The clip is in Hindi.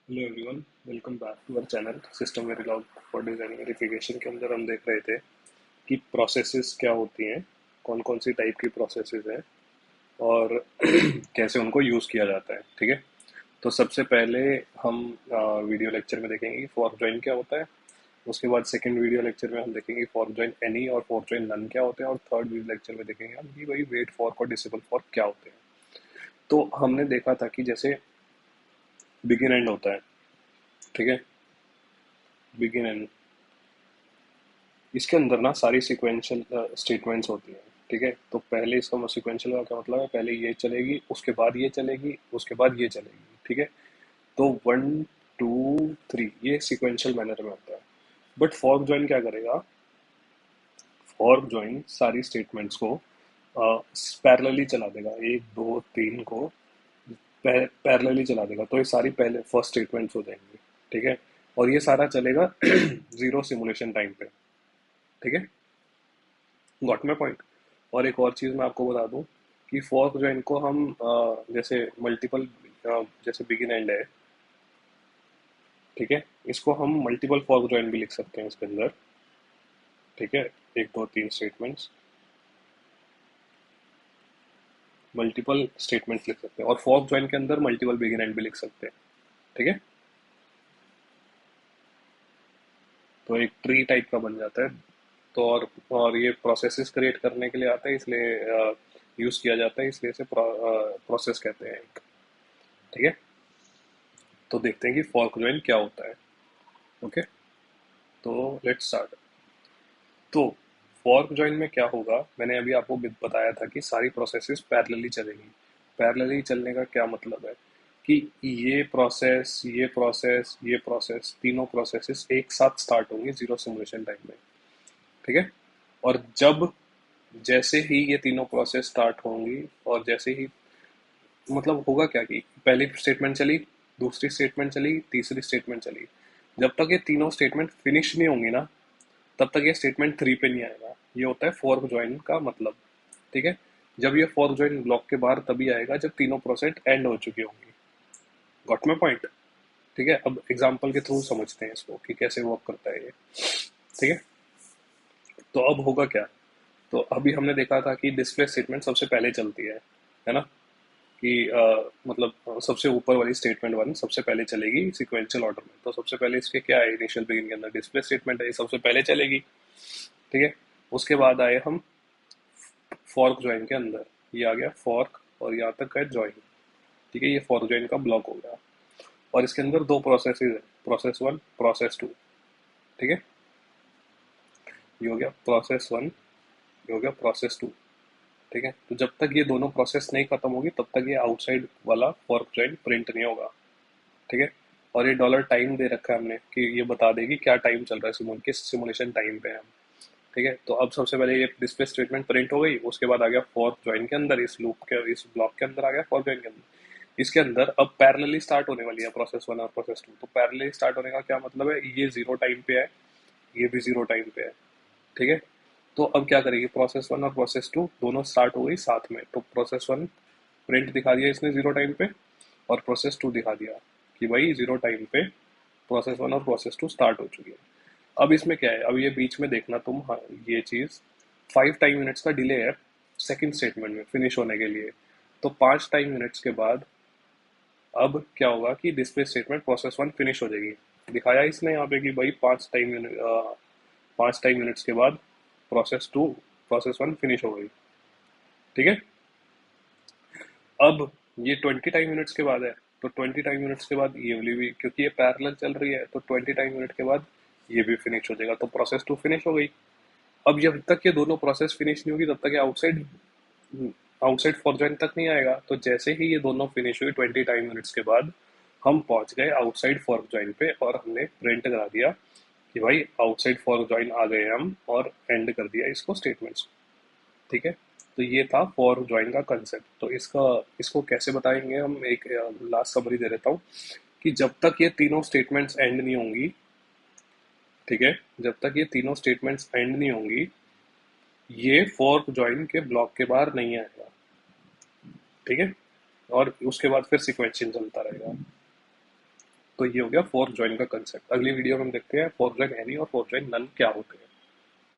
Hello everyone, welcome back to our channel system Verilog for design verification. के अंदर हम देख रहे थे कि प्रोसेसेस क्या होती हैं, कौन कौन सी टाइप की प्रोसेसेस हैं और कैसे उनको यूज़ किया जाता है। ठीक है, तो सबसे पहले हम वीडियो लेक्चर में देखेंगे कि फॉर जॉइन क्या होता है। उसके बाद सेकंड वीडियो लेक्चर में हम देखेंगे फॉर जॉइन एनी और फॉर जॉइन नन क्या होते हैं, और थर्ड वीडियो लेक्चर में देखेंगे हम कि भाई वेट फॉर और डिसेबल फॉर क्या होते हैं। तो हमने देखा था कि जैसे बिगिन एंड होता है। ठीक है, बिगिन एंड, इसके अंदर ना सारी सिक्वेंशियल स्टेटमेंट्स होती हैं। ठीक है, तो पहले इसका सिक्वेंशियल का क्या मतलब है, पहले ये चलेगी, उसके बाद ये चलेगी, उसके बाद ये चलेगी। ठीक है, तो 1 2 3 ये सिक्वेंशियल मैनर में होता है। बट फॉर ज्वाइन क्या करेगा, फॉर ज्वाइन सारी स्टेटमेंट्स को पैरेलली चला देगा, 1 2 3 को पैरेलली चला देगा, तो ये सारी पहले फर्स्ट स्टेटमेंट्स हो जाएंगी। ठीक है, और ये सारा चलेगा जीरो सिमुलेशन टाइम पे। ठीक है, गॉट माई पॉइंट। और एक और चीज़ मैं आपको बता दूं कि फोर्क जॉइन को हम जैसे मल्टीपल, जैसे बिगिन एंड है। ठीक है, इसको हम मल्टीपल फोर्क जॉइन भी लिख सकते हैं इसके अंदर। ठीक है, 1 2 3 स्टेटमेंट्स, मल्टीपल स्टेटमेंट्स लिख सकते हैं, और फोर्क जॉइन के अंदर मल्टीपल बिगिन एंड भी लिख सकते हैं। ठीक है, तो एक ट्री टाइप का बन जाता है। तो और ये प्रोसेसेस क्रिएट करने के लिए आता है, इसलिए यूज किया जाता है, इसलिए इसे प्रोसेस कहते हैं एक। ठीक है, तो देखते हैं कि फोर्क जॉइन क्या होता है। ओके, तो लेट्स स्टार्ट। तो फॉर्क जॉइन में क्या होगा, मैंने अभी आपको बताया था कि सारी प्रोसेसेस पैरेलली चलेंगी। पैरेलली चलने का क्या मतलब है कि ये प्रोसेस, ये प्रोसेस, ये प्रोसेस, तीनों प्रोसेसेस एक साथ स्टार्ट होंगी जीरो सिमुलेशन टाइम में। ठीक है, और जब जैसे ही ये तीनों प्रोसेस स्टार्ट होंगी, और जैसे ही मतलब होगा क्या कि पहली स्टेटमेंट चली, दूसरी स्टेटमेंट चली, तीसरी स्टेटमेंट चली, जब तक ये तीनों स्टेटमेंट फिनिश नहीं होंगी ना, तब तक ये स्टेटमेंट 3 पे नहीं आएगा। ये होता है फोर्क ज्वाइन का मतलब। ठीक है, जब ये फोर्क ज्वाइन ब्लॉक के बाहर तभी आएगा जब तीनों प्रोसेस एंड हो चुकी होंगी। Got my point. ठीक है, अब एग्जाम्पल के थ्रू समझते हैं इसको कि कैसे वर्क करता है ये। ठीक है, तो अब होगा क्या, तो अभी हमने देखा था कि डिस्प्ले स्टेटमेंट सबसे पहले चलती है ना, कि मतलब सबसे ऊपर वाली स्टेटमेंट वन सबसे पहले चलेगी सिक्वेंशियल ऑर्डर में। तो सबसे पहले इसके क्या है, इनिशियल बिगिन के अंदर डिस्प्ले स्टेटमेंट है, ये सबसे पहले चलेगी। ठीक है, उसके बाद आए हम फॉर्क ज्वाइन के अंदर, ये आ गया फॉर्क, और यहाँ तक है ज्वाइन। ठीक है, ये फॉर्क ज्वाइन का ब्लॉक हो गया, और इसके अंदर दो प्रोसेस है, प्रोसेस वन, प्रोसेस टू। ठीक है, ये हो गया प्रोसेस वन, ये हो गया प्रोसेस टू। ठीक है, तो जब तक ये दोनों प्रोसेस नहीं खत्म होगी तब तक ये आउटसाइड वाला फॉर्क ज्वाइन प्रिंट नहीं होगा। ठीक है, और ये डॉलर टाइम दे रखा है हमने कि ये बता देगी क्या टाइम चल रहा है, किस सिमुलेशन टाइम पे है हम। ठीक है, तो अब सबसे पहले ये डिस्प्ले स्टेटमेंट प्रिंट हो गई, उसके बाद आ गया फॉर ज्वाइन के अंदर, इस लूप के, इस ब्लॉक के अंदर आ गया फॉर ज्वाइन के अंदर। इसके अंदर अब पैरेलली स्टार्ट होने वाली है प्रोसेस वन और प्रोसेस टू। तो पैरेलली स्टार्ट होने का क्या मतलब है, ये जीरो टाइम पे है, ये भी जीरो टाइम पे है। ठीक है, तो अब क्या करेगी, प्रोसेस वन और प्रोसेस टू दोनों स्टार्ट हो गई साथ में, तो प्रोसेस वन प्रिंट दिखा दिया इसने जीरो टाइम पे, और प्रोसेस टू दिखा दिया कि भाई जीरो टाइम पे प्रोसेस वन और प्रोसेस टू स्टार्ट हो चुकी है। अब इसमें क्या है, अब ये बीच में देखना तुम, हाँ, ये चीज 5 टाइम यूनिट्स का डिले है सेकंड स्टेटमेंट में फिनिश होने के लिए। तो 5 टाइम यूनिट्स के बाद अब क्या होगा कि display statement process one finish हो जाएगी। दिखाया इसने यहाँ पे कि भाई 5 टाइम यूनिट्स के बाद process two, process one finish हो गई। ठीक है, अब ये 20 टाइम यूनिट्स के बाद है, तो 20 टाइम यूनिट्स के बाद ये वाली भी, क्योंकि ये पैरेलल चल रही है, तो 20 टाइम यूनिट के बाद ये भी फिनिश हो जाएगा, तो प्रोसेस टू फिनिश हो गई। अब जब तक ये दोनों प्रोसेस फिनिश नहीं होगी तब तक ये आउटसाइड आउटसाइड फॉर ज्वाइन तक नहीं आएगा। तो जैसे ही ये दोनों फिनिश हुई 20 टाइम यूनिट्स के बाद, हम पहुंच गए आउटसाइड फॉर ज्वाइन पे, और हमने प्रिंट करा दिया कि भाई आउटसाइड फॉर ज्वाइन आ गए हम, और एंड कर दिया इसको स्टेटमेंट्स को। ठीक है, तो ये था फॉर ज्वाइन का कंसेप्ट। तो इसको कैसे बताएंगे हम, एक लास्ट समरी दे देता हूँ कि जब तक ये तीनों स्टेटमेंट्स एंड नहीं होंगी, ठीक है, जब तक ये तीनों स्टेटमेंट्स एंड नहीं होंगी, ये फॉर ज्वाइन के ब्लॉक के बाहर नहीं आएगा। ठीक है, और उसके बाद फिर सिक्वेंशियल चलता रहेगा। तो ये हो गया फोर्क जॉइन का कंसेप्ट। अगली वीडियो में हम देखते हैं फोर्क जॉइन एनी और फोर्क जॉइन नन क्या होते हैं।